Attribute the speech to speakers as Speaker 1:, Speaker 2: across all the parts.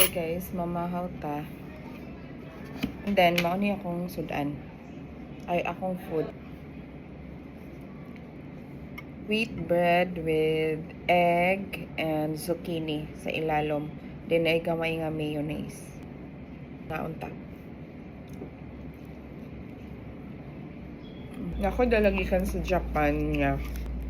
Speaker 1: Okay guys, mamahaw ta. And then, mauni akong sudan. Ay, akong food. Wheat bread with egg and zucchini sa ilalom. Then, ay gamay nga mayonnaise. Naunta. Ako dalagikan sa Japan nga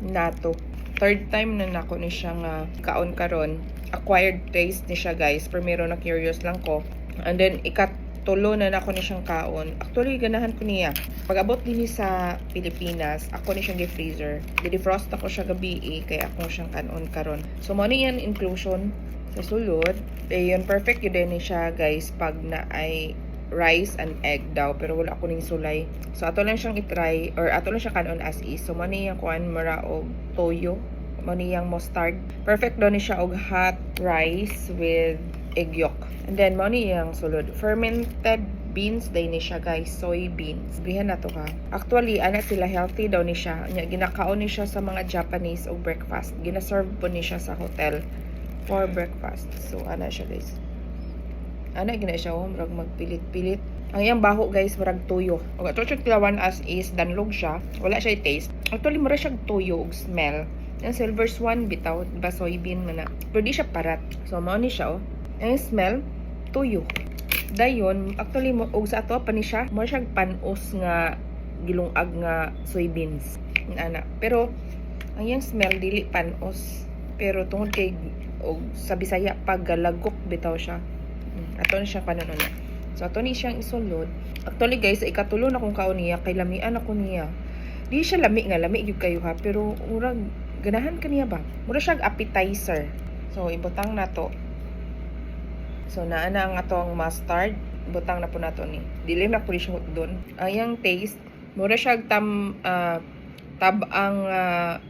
Speaker 1: nato. Third time na nako ni siya nga kaon karon. Acquired taste ni siya guys. Primero na curious lang ko. And then ikatulo na nako ni siyang kaon. Actually ganahan ko niya. Pag abot din sa Pilipinas, ako ni siyang gi-freezer. Di-defrost ako siya gabi kaya ako siyang kanon karon. So mo ni yan inclusion sa sulod. Yun perfect yun din ni siya guys pag na ay rice and egg daw pero wala ako ning sulay. So ato lang siyang i-try or ato lang siya kanon as is. So mo ni yang kuan mara og toyo, mo ni yang mustard. Perfect daw ni siya og hot rice with egg yolk. And then mo ni yang sulod fermented beans day ni siya guys, soy beans. Bihan na to ha. Actually ana sila healthy daw ni siya. Nya ginakaon ni siya sa mga Japanese og breakfast. Gina-serve po ni siya sa hotel for breakfast. So ana siya guys. Ana gina siya murag magpilit-pilit. Ang iyang baho guys murag tuyo. Og ato siya tilawan as is danlog siya. Wala siya taste. Actually mura siya tuyo og smell. Ang silver swan bitaw ba soybean man na. Pero di siya parat. So mao ni siya oh. Ang smell tuyo. Dayon actually mo og sa ato pa ni siya. Mo siya panos nga gilungag nga soybeans. Ana. Pero ang iyang smell dili panos. Pero tungod kay og sa Bisaya pag galagok bitaw siya. Ato na siya kanon na. So ato ni siyang isulod. Actually guys, ikatulo na kung kaon niya kay lamian ako niya. Di siya lami nga, lami gyud kayo ha, pero murag ganahan kaniya ba? Mura siya appetizer. So ibutang na to. So naa na ang atong mustard, butang na po nato ni. Dili na po siya doon. Ayang taste, mura siya tabang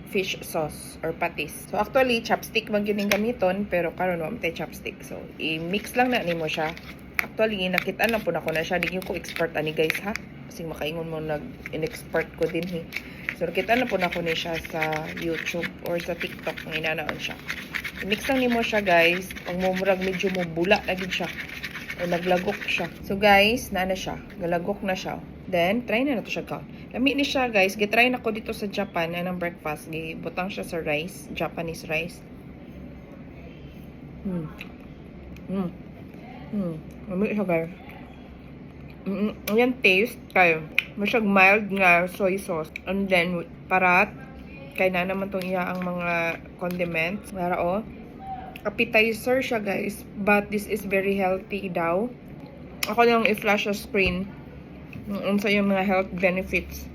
Speaker 1: fish sauce or patis. So actually chopstick man gyud ning gamiton pero karon wa tay chopstick. So i-mix lang na nimo siya. Actually nakita na po nako na siya, di ko expert ani guys ha. Kasi makaingon mo nag-in-expert ko din he. So nakita na po nako ni siya sa YouTube or sa TikTok ng inanaon siya. I-mix lang nimo siya guys. Pag mumurag medyo mo bula na gid siya. O naglagok siya. So guys, na siya. Galagok na siya. Then, try na nato siya kaon. Lami ni siya guys. Gitry na ko dito sa Japan. Anong breakfast. Gibutang siya sa rice. Japanese rice. Lami siya guys. Ayan taste. Kayo. Masyag mild nga soy sauce. And then, parat. Kaya na naman itong iya ang mga condiments. Mara o. Appetizer siya guys, but this is very healthy daw. Ako lang i-flash sa screen sa yung mga health benefits.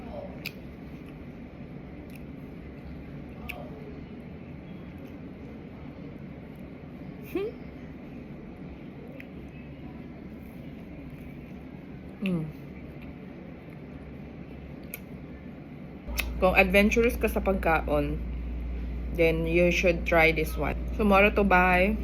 Speaker 1: Kung adventurous ka sa pagkaon, then you should try this one. Tomorrow to buy.